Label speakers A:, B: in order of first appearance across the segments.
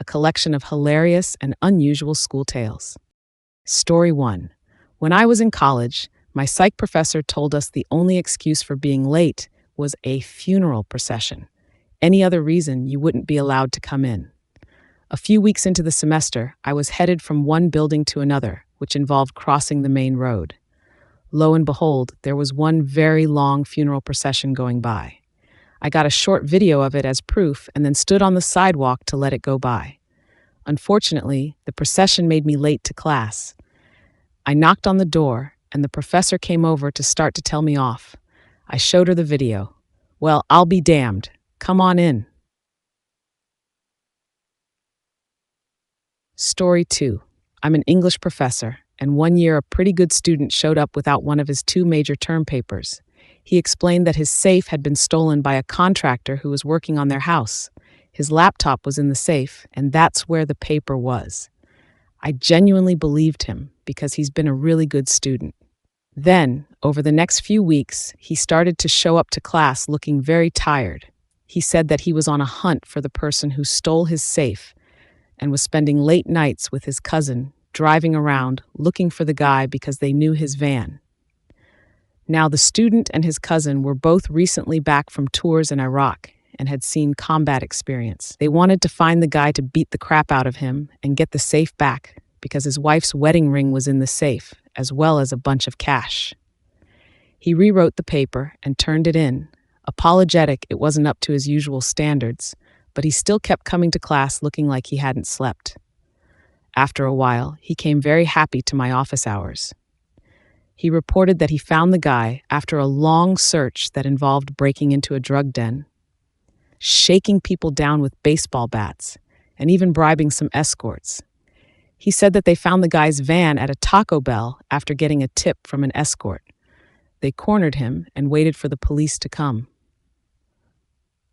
A: a collection of hilarious and unusual school tales. Story 1. When I was in college, my psych professor told us the only excuse for being late was a funeral procession. Any other reason, you wouldn't be allowed to come in. A few weeks into the semester, I was headed from one building to another, which involved crossing the main road. Lo and behold, there was one very long funeral procession going by. I got a short video of it as proof and then stood on the sidewalk to let it go by. Unfortunately, the procession made me late to class. I knocked on the door, and the professor came over to start to tell me off. I showed her the video. Well, I'll be damned. Come on in. Story 2. I'm an English professor, and one year a pretty good student showed up without one of his two major term papers. He explained that his safe had been stolen by a contractor who was working on their house. His laptop was in the safe, and that's where the paper was. I genuinely believed him because he's been a really good student. Then, over the next few weeks, he started to show up to class looking very tired. He said that he was on a hunt for the person who stole his safe and was spending late nights with his cousin, driving around looking for the guy because they knew his van. Now, the student and his cousin were both recently back from tours in Iraq and had seen combat experience. They wanted to find the guy to beat the crap out of him and get the safe back because his wife's wedding ring was in the safe, as well as a bunch of cash. He rewrote the paper and turned it in. Apologetic it wasn't up to his usual standards, but he still kept coming to class looking like he hadn't slept. After a while, he came very happy to my office hours. He reported that he found the guy after a long search that involved breaking into a drug den, shaking people down with baseball bats, and even bribing some escorts. He said that they found the guy's van at a Taco Bell after getting a tip from an escort. They cornered him and waited for the police to come.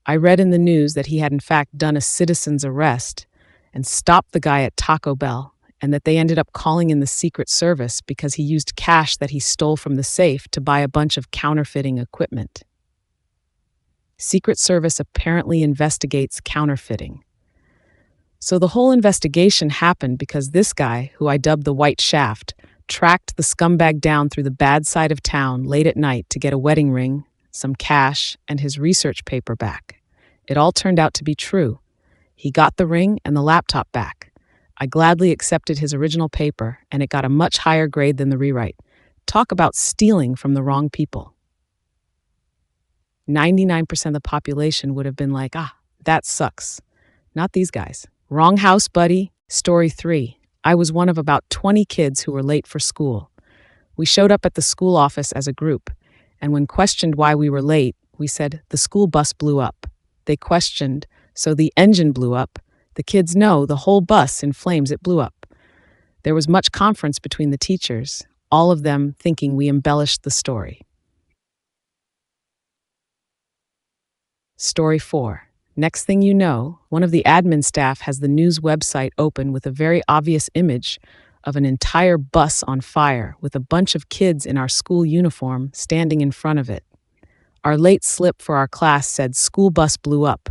A: I read in the news that he had in fact done a citizen's arrest and stopped the guy at Taco Bell, and that they ended up calling in the Secret Service because he used cash that he stole from the safe to buy a bunch of counterfeiting equipment. Secret Service apparently investigates counterfeiting. So the whole investigation happened because this guy, who I dubbed the White Shaft, tracked the scumbag down through the bad side of town late at night to get a wedding ring, some cash, and his research paper back. It all turned out to be true. He got the ring and the laptop back. I gladly accepted his original paper, and it got a much higher grade than the rewrite. Talk about stealing from the wrong people. 99% of the population would have been like, that sucks. Not these guys. Wrong house, buddy. Story 3. I was one of about 20 kids who were late for school. We showed up at the school office as a group, and when questioned why we were late, we said, the school bus blew up. They questioned, so the engine blew up. The kids know the whole bus in flames, it blew up. There was much conference between the teachers, all of them thinking we embellished the story. Story 4. Next thing you know, one of the admin staff has the news website open with a very obvious image of an entire bus on fire with a bunch of kids in our school uniform standing in front of it. Our late slip for our class said school bus blew up.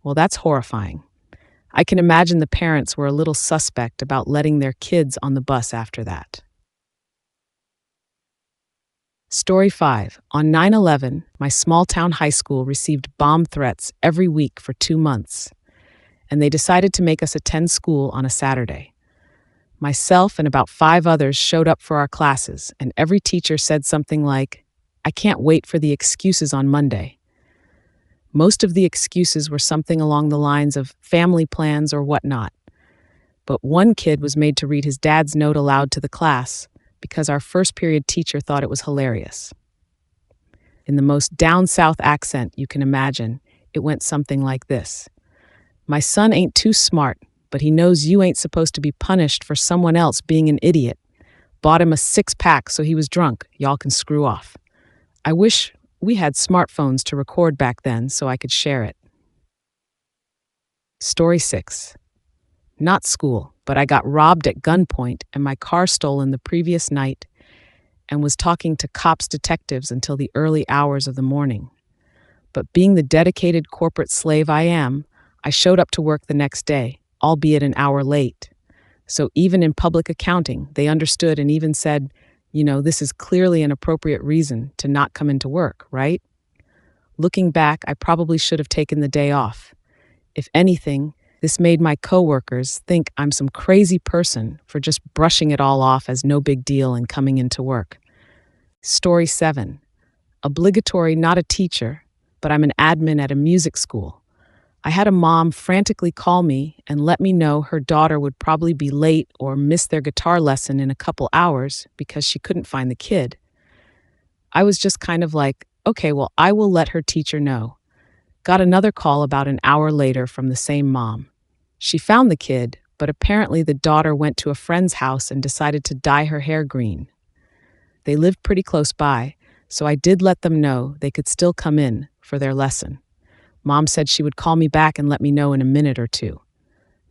A: Well, that's horrifying. I can imagine the parents were a little suspect about letting their kids on the bus after that. Story 5. On 9/11, my small-town high school received bomb threats every week for 2 months, and they decided to make us attend school on a Saturday. Myself and about 5 others showed up for our classes, and every teacher said something like, "I can't wait for the excuses on Monday." Most of the excuses were something along the lines of family plans or whatnot. But one kid was made to read his dad's note aloud to the class because our first period teacher thought it was hilarious. In the most down-south accent you can imagine, it went something like this. "My son ain't too smart, but he knows you ain't supposed to be punished for someone else being an idiot. Bought him a 6-pack so he was drunk. Y'all can screw off." I wish we had smartphones to record back then so I could share it. Story 6. Not school, but I got robbed at gunpoint and my car stolen the previous night and was talking to cops detectives until the early hours of the morning. But being the dedicated corporate slave I am, I showed up to work the next day, albeit an hour late. So even in public accounting, they understood and even said, this is clearly an appropriate reason to not come into work, right? Looking back, I probably should have taken the day off. If anything, this made my coworkers think I'm some crazy person for just brushing it all off as no big deal and coming into work. Story 7. Obligatory, not a teacher, but I'm an admin at a music school. I had a mom frantically call me and let me know her daughter would probably be late or miss their guitar lesson in a couple hours because she couldn't find the kid. I was just kind of like, okay, well, I will let her teacher know. Got another call about an hour later from the same mom. She found the kid, but apparently the daughter went to a friend's house and decided to dye her hair green. They lived pretty close by, so I did let them know they could still come in for their lesson. Mom said she would call me back and let me know in a minute or two.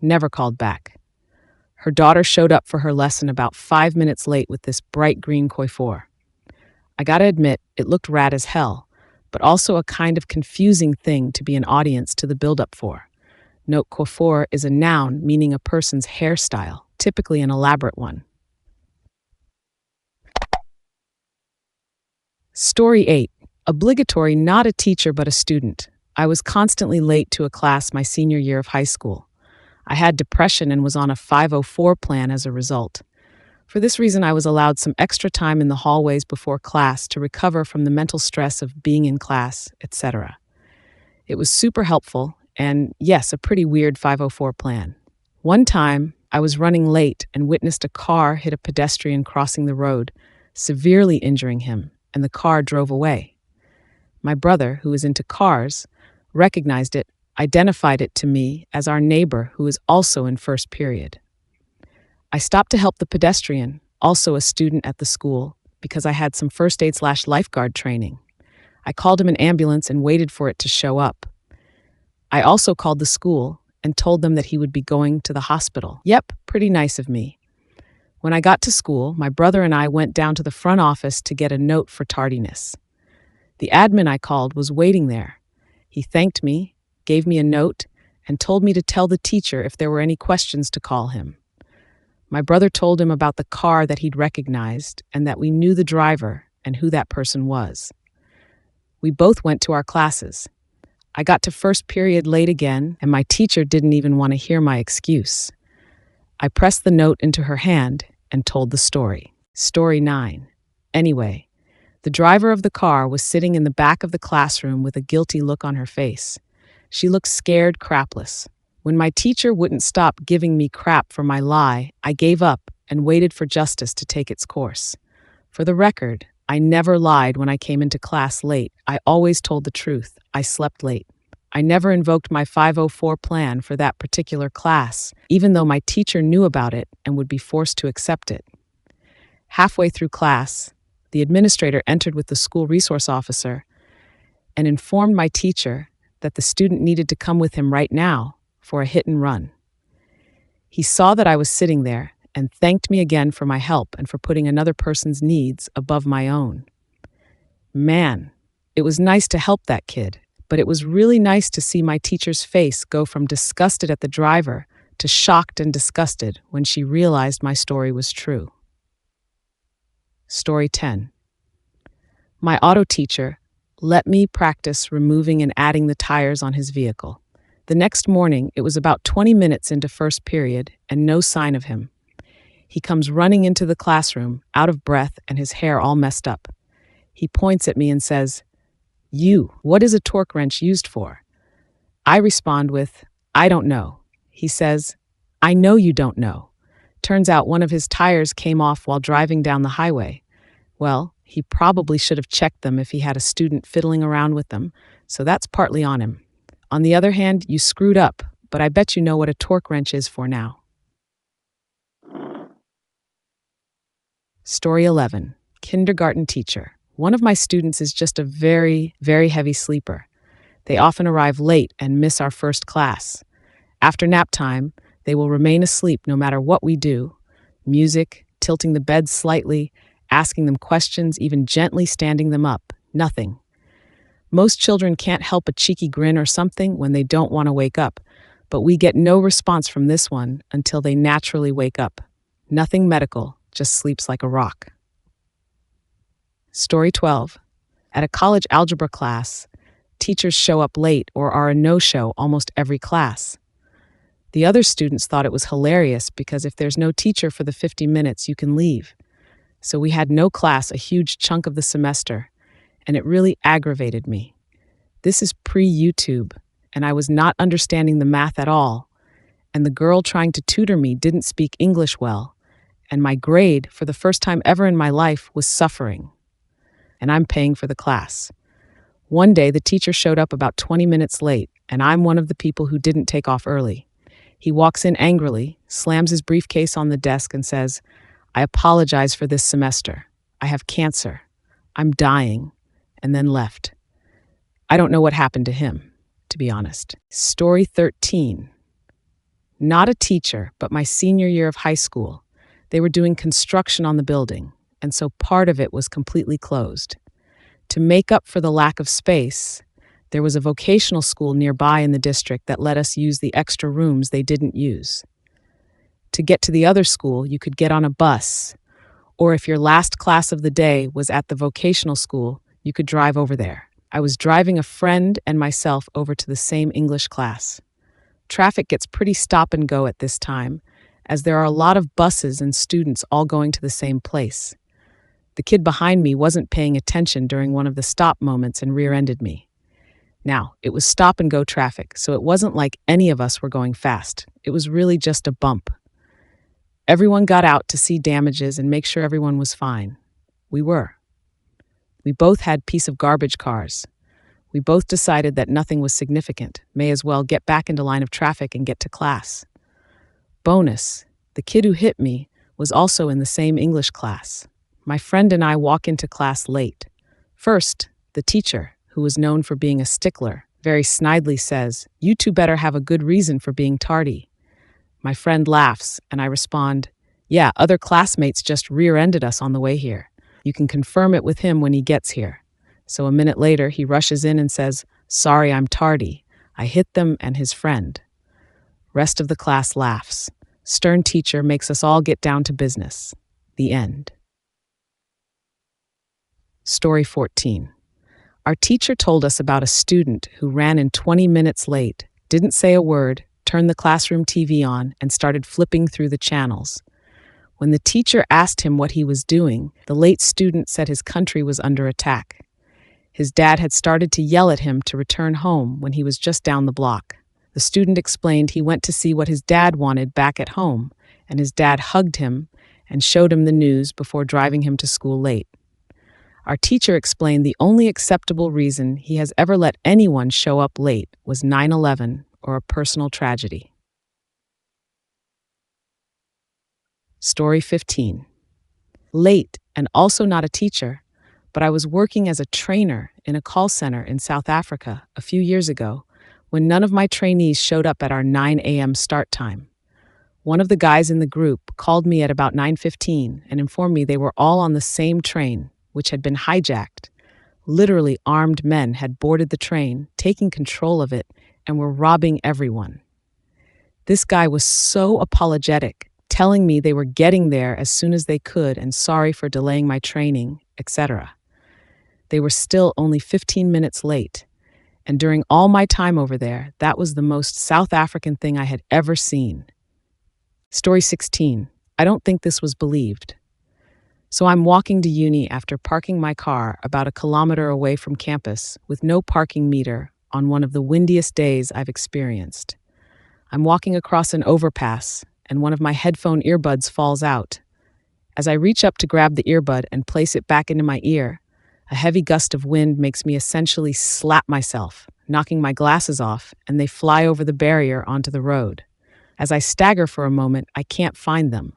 A: Never called back. Her daughter showed up for her lesson about 5 minutes late with this bright green coiffure. I gotta admit, it looked rad as hell, but also a kind of confusing thing to be an audience to the build-up for. Note, coiffure is a noun meaning a person's hairstyle, typically an elaborate one. Story 8. Obligatory, not a teacher but a student. I was constantly late to a class my senior year of high school. I had depression and was on a 504 plan as a result. For this reason, I was allowed some extra time in the hallways before class to recover from the mental stress of being in class, etc. It was super helpful and, yes, a pretty weird 504 plan. One time, I was running late and witnessed a car hit a pedestrian crossing the road, severely injuring him, and the car drove away. My brother, who is into cars, recognized it, identified it to me as our neighbor who is also in first period. I stopped to help the pedestrian, also a student at the school, because I had some first aid/lifeguard training. I called him an ambulance and waited for it to show up. I also called the school and told them that he would be going to the hospital. Yep, pretty nice of me. When I got to school, my brother and I went down to the front office to get a note for tardiness. The admin I called was waiting there. He thanked me, gave me a note, and told me to tell the teacher if there were any questions to call him. My brother told him about the car that he'd recognized and that we knew the driver and who that person was. We both went to our classes. I got to first period late again, and my teacher didn't even want to hear my excuse. I pressed the note into her hand and told the story. Story 9. Anyway, the driver of the car was sitting in the back of the classroom with a guilty look on her face. She looked scared crapless. When my teacher wouldn't stop giving me crap for my lie, I gave up and waited for justice to take its course. For the record, I never lied when I came into class late. I always told the truth. I slept late. I never invoked my 504 plan for that particular class, even though my teacher knew about it and would be forced to accept it. Halfway through class, the administrator entered with the school resource officer and informed my teacher that the student needed to come with him right now for a hit and run. He saw that I was sitting there and thanked me again for my help and for putting another person's needs above my own. Man, it was nice to help that kid, but it was really nice to see my teacher's face go from disgusted at the driver to shocked and disgusted when she realized my story was true. Story 10. My auto teacher let me practice removing and adding the tires on his vehicle. The next morning, it was about 20 minutes into first period and no sign of him. He comes running into the classroom, out of breath and his hair all messed up. He points at me and says, "You, what is a torque wrench used for?" I respond with, "I don't know." He says, "I know you don't know." Turns out one of his tires came off while driving down the highway. Well, he probably should have checked them if he had a student fiddling around with them, so that's partly on him. On the other hand, you screwed up, but I bet you know what a torque wrench is for now. Story 11. Kindergarten teacher. One of my students is just a very, very heavy sleeper. They often arrive late and miss our first class. After nap time, they will remain asleep no matter what we do. Music, tilting the bed slightly, asking them questions, even gently standing them up. Nothing. Most children can't help a cheeky grin or something when they don't want to wake up, But we get no response from this one until they naturally wake up. Nothing medical, just sleeps like a rock. Story 12. At a college algebra class, teachers show up late or are a no-show almost every class. The other students thought it was hilarious because if there's no teacher for the 50 minutes, you can leave. So we had no class a huge chunk of the semester, and it really aggravated me. This is pre-YouTube, and I was not understanding the math at all, and the girl trying to tutor me didn't speak English well, and my grade, for the first time ever in my life, was suffering. And I'm paying for the class. One day, the teacher showed up about 20 minutes late, and I'm one of the people who didn't take off early. He walks in angrily, slams his briefcase on the desk, and says, "I apologize for this semester. I have cancer. I'm dying," and then left. I don't know what happened to him, to be honest. Story 13. Not a teacher, but my senior year of high school. They were doing construction on the building, and so part of it was completely closed. To make up for the lack of space, there was a vocational school nearby in the district that let us use the extra rooms they didn't use. To get to the other school, you could get on a bus, or if your last class of the day was at the vocational school, you could drive over there. I was driving a friend and myself over to the same English class. Traffic gets pretty stop and go at this time, as there are a lot of buses and students all going to the same place. The kid behind me wasn't paying attention during one of the stop moments and rear-ended me. Now, it was stop-and-go traffic, so it wasn't like any of us were going fast. It was really just a bump. Everyone got out to see damages and make sure everyone was fine. We were. We both had piece of garbage cars. We both decided that nothing was significant, may as well get back into line of traffic and get to class. Bonus, the kid who hit me was also in the same English class. My friend and I walk into class late. First, the teacher, who was known for being a stickler, very snidely says, "You two better have a good reason for being tardy." My friend laughs, and I respond, "Yeah, other classmates just rear-ended us on the way here. You can confirm it with him when he gets here." So a minute later, he rushes in and says, "Sorry, I'm tardy. I hit them and his friend." Rest of the class laughs. Stern teacher makes us all get down to business. The end. Story 14. Our teacher told us about a student who ran in 20 minutes late, didn't say a word, turned the classroom TV on, and started flipping through the channels. When the teacher asked him what he was doing, the late student said his country was under attack. His dad had started to yell at him to return home when he was just down the block. The student explained he went to see what his dad wanted back at home, and his dad hugged him and showed him the news before driving him to school late. Our teacher explained the only acceptable reason he has ever let anyone show up late was 9/11 or a personal tragedy. Story 15. Late and also not a teacher, but I was working as a trainer in a call center in South Africa a few years ago when none of my trainees showed up at our 9 a.m. start time. One of the guys in the group called me at about 9:15 and informed me they were all on the same train, which had been hijacked. Literally armed men had boarded the train, taking control of it, and were robbing everyone. This guy was so apologetic, telling me they were getting there as soon as they could and sorry for delaying my training, etc. They were still only 15 minutes late, and during all my time over there, that was the most South African thing I had ever seen. Story 16. I don't think this was believed. So I'm walking to uni after parking my car about a kilometer away from campus with no parking meter on one of the windiest days I've experienced. I'm walking across an overpass, and one of my headphone earbuds falls out. As I reach up to grab the earbud and place it back into my ear, a heavy gust of wind makes me essentially slap myself, knocking my glasses off, and they fly over the barrier onto the road. As I stagger for a moment, I can't find them.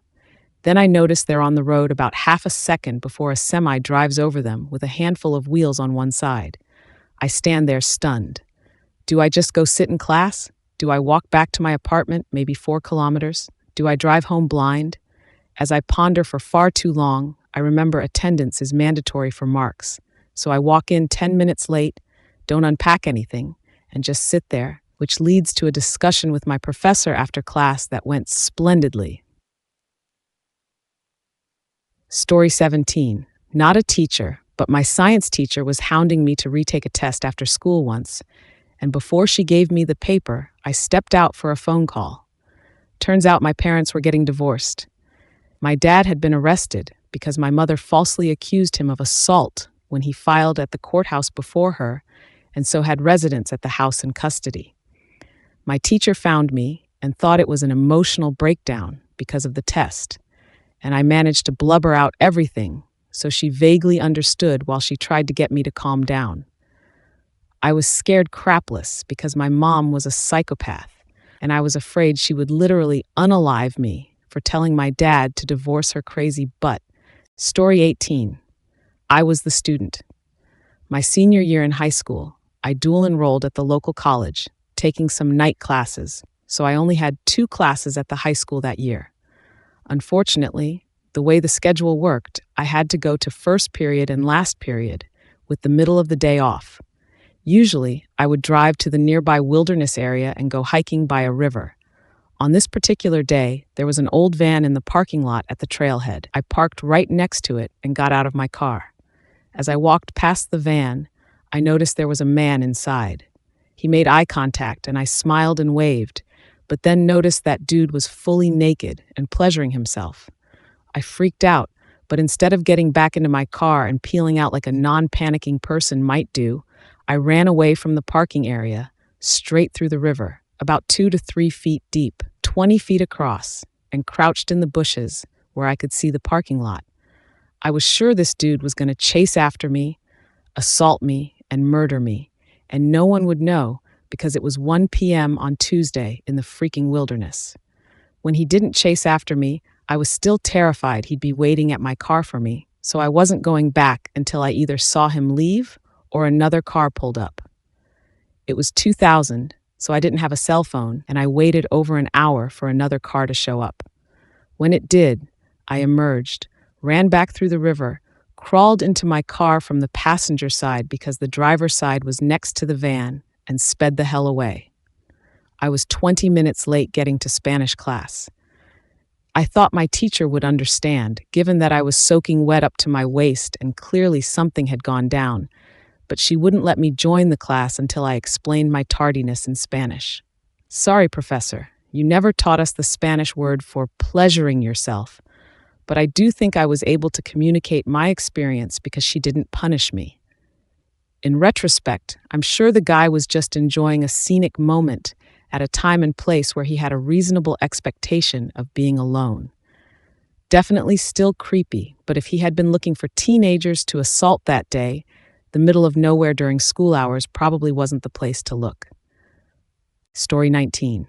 A: Then I notice they're on the road about half a second before a semi drives over them with a handful of wheels on one side. I stand there stunned. Do I just go sit in class? Do I walk back to my apartment, maybe 4 kilometers? Do I drive home blind? As I ponder for far too long, I remember attendance is mandatory for marks. So I walk in 10 minutes late, don't unpack anything, and just sit there, which leads to a discussion with my professor after class that went splendidly. Story 17. Not a teacher, but my science teacher was hounding me to retake a test after school once, and before she gave me the paper, I stepped out for a phone call. Turns out my parents were getting divorced. My dad had been arrested because my mother falsely accused him of assault when he filed at the courthouse before her, and so had residence at the house in custody. My teacher found me and thought it was an emotional breakdown because of the test, and I managed to blubber out everything, so she vaguely understood while she tried to get me to calm down. I was scared crapless because my mom was a psychopath, and I was afraid she would literally unalive me for telling my dad to divorce her crazy butt. Story 18. I was the student. My senior year in high school, I dual enrolled at the local college, taking some night classes, so I only had 2 classes at the high school that year. Unfortunately, the way the schedule worked, I had to go to first period and last period, with the middle of the day off. Usually, I would drive to the nearby wilderness area and go hiking by a river. On this particular day, there was an old van in the parking lot at the trailhead. I parked right next to it and got out of my car. As I walked past the van, I noticed there was a man inside. He made eye contact and I smiled and waved, but then noticed that dude was fully naked and pleasuring himself. I freaked out, but instead of getting back into my car and peeling out like a non-panicking person might do, I ran away from the parking area, straight through the river, about 2 to 3 feet deep, 20 feet across, and crouched in the bushes where I could see the parking lot. I was sure this dude was going to chase after me, assault me, and murder me, and no one would know because it was 1 p.m. on Tuesday in the freaking wilderness. When he didn't chase after me, I was still terrified he'd be waiting at my car for me, so I wasn't going back until I either saw him leave or another car pulled up. It was 2000, so I didn't have a cell phone, and I waited over an hour for another car to show up. When it did, I emerged, ran back through the river, crawled into my car from the passenger side because the driver's side was next to the van, and sped the hell away. I was 20 minutes late getting to Spanish class. I thought my teacher would understand, given that I was soaking wet up to my waist and clearly something had gone down, but she wouldn't let me join the class until I explained my tardiness in Spanish. Sorry, professor, you never taught us the Spanish word for pleasuring yourself, but I do think I was able to communicate my experience because she didn't punish me. In retrospect, I'm sure the guy was just enjoying a scenic moment at a time and place where he had a reasonable expectation of being alone. Definitely still creepy, but if he had been looking for teenagers to assault that day, the middle of nowhere during school hours probably wasn't the place to look. Story 19.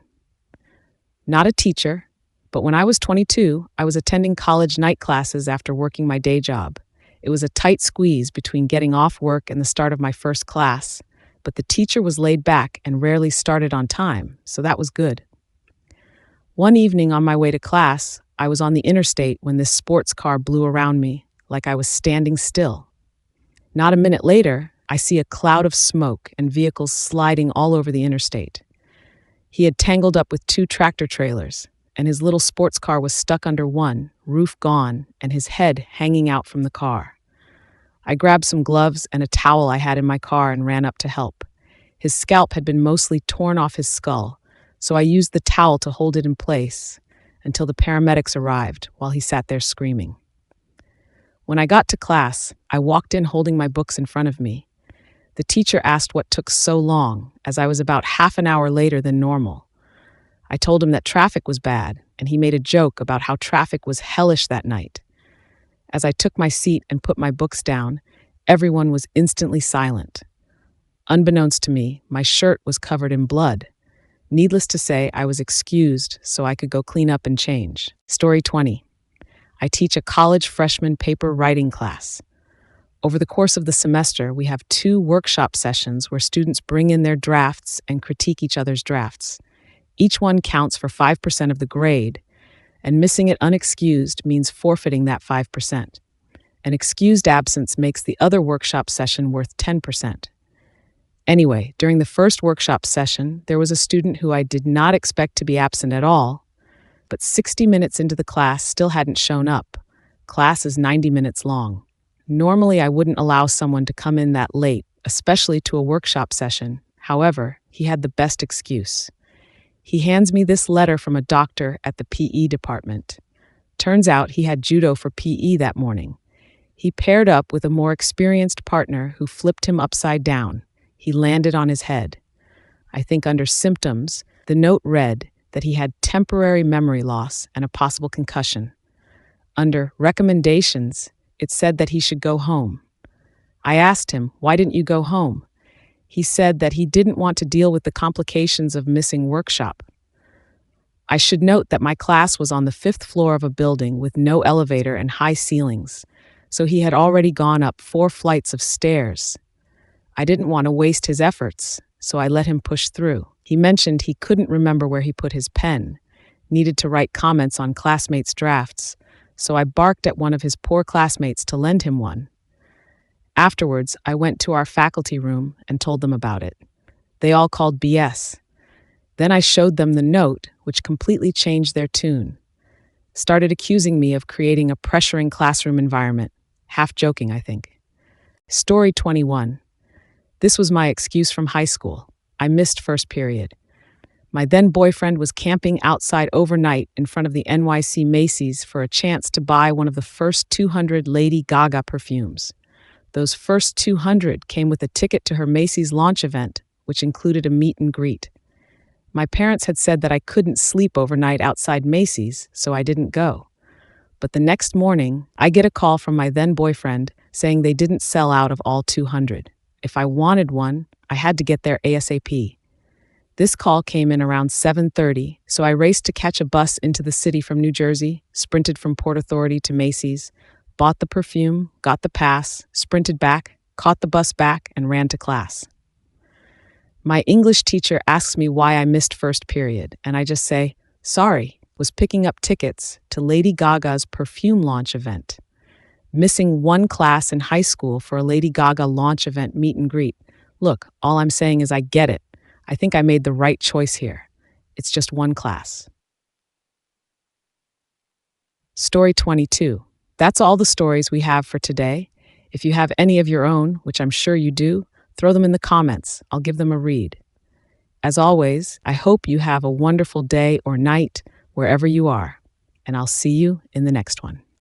A: Not a teacher, but when I was 22, I was attending college night classes after working my day job. It was a tight squeeze between getting off work and the start of my first class, but the teacher was laid back and rarely started on time, so that was good. One evening on my way to class, I was on the interstate when this sports car blew around me, like I was standing still. Not a minute later, I see a cloud of smoke and vehicles sliding all over the interstate. He had tangled up with 2 tractor trailers, and his little sports car was stuck under one, roof gone, and his head hanging out from the car. I grabbed some gloves and a towel I had in my car and ran up to help. His scalp had been mostly torn off his skull, so I used the towel to hold it in place until the paramedics arrived while he sat there screaming. When I got to class, I walked in holding my books in front of me. The teacher asked what took so long, as I was about half an hour later than normal. I told him that traffic was bad, and he made a joke about how traffic was hellish that night. As I took my seat and put my books down, everyone was instantly silent. Unbeknownst to me, my shirt was covered in blood. Needless to say, I was excused so I could go clean up and change. Story 20. I teach a college freshman paper writing class. Over the course of the semester, we have 2 workshop sessions where students bring in their drafts and critique each other's drafts. Each one counts for 5% of the grade, and missing it unexcused means forfeiting that 5%. An excused absence makes the other workshop session worth 10%. Anyway, during the first workshop session, there was a student who I did not expect to be absent at all, but 60 minutes into the class still hadn't shown up. Class is 90 minutes long. Normally, I wouldn't allow someone to come in that late, especially to a workshop session. However, he had the best excuse. He hands me this letter from a doctor at the PE department. Turns out he had judo for PE that morning. He paired up with a more experienced partner who flipped him upside down. He landed on his head. I think under symptoms, the note read that he had temporary memory loss and a possible concussion. Under recommendations, it said that he should go home. I asked him, "Why didn't you go home?" He said that he didn't want to deal with the complications of missing workshop. I should note that my class was on the 5th floor of a building with no elevator and high ceilings, so he had already gone up 4 flights of stairs. I didn't want to waste his efforts, so I let him push through. He mentioned he couldn't remember where he put his pen, needed to write comments on classmates' drafts, so I barked at one of his poor classmates to lend him one. Afterwards, I went to our faculty room and told them about it. They all called BS. Then I showed them the note, which completely changed their tune. Started accusing me of creating a pressuring classroom environment. Half joking, I think. Story 21. This was my excuse from high school. I missed first period. My then boyfriend was camping outside overnight in front of the NYC Macy's for a chance to buy one of the first 200 Lady Gaga perfumes. Those first 200 came with a ticket to her Macy's launch event, which included a meet and greet. My parents had said that I couldn't sleep overnight outside Macy's, so I didn't go. But the next morning, I get a call from my then boyfriend saying they didn't sell out of all 200. If I wanted one, I had to get there ASAP. This call came in around 7:30, so I raced to catch a bus into the city from New Jersey, sprinted from Port Authority to Macy's, bought the perfume, got the pass, sprinted back, caught the bus back, and ran to class. My English teacher asks me why I missed first period, and I just say, sorry, was picking up tickets to Lady Gaga's perfume launch event. Missing one class in high school for a Lady Gaga launch event meet and greet. Look, all I'm saying is I get it. I think I made the right choice here. It's just one class. Story 22. That's all the stories we have for today. If you have any of your own, which I'm sure you do, throw them in the comments. I'll give them a read. As always, I hope you have a wonderful day or night wherever you are, and I'll see you in the next one.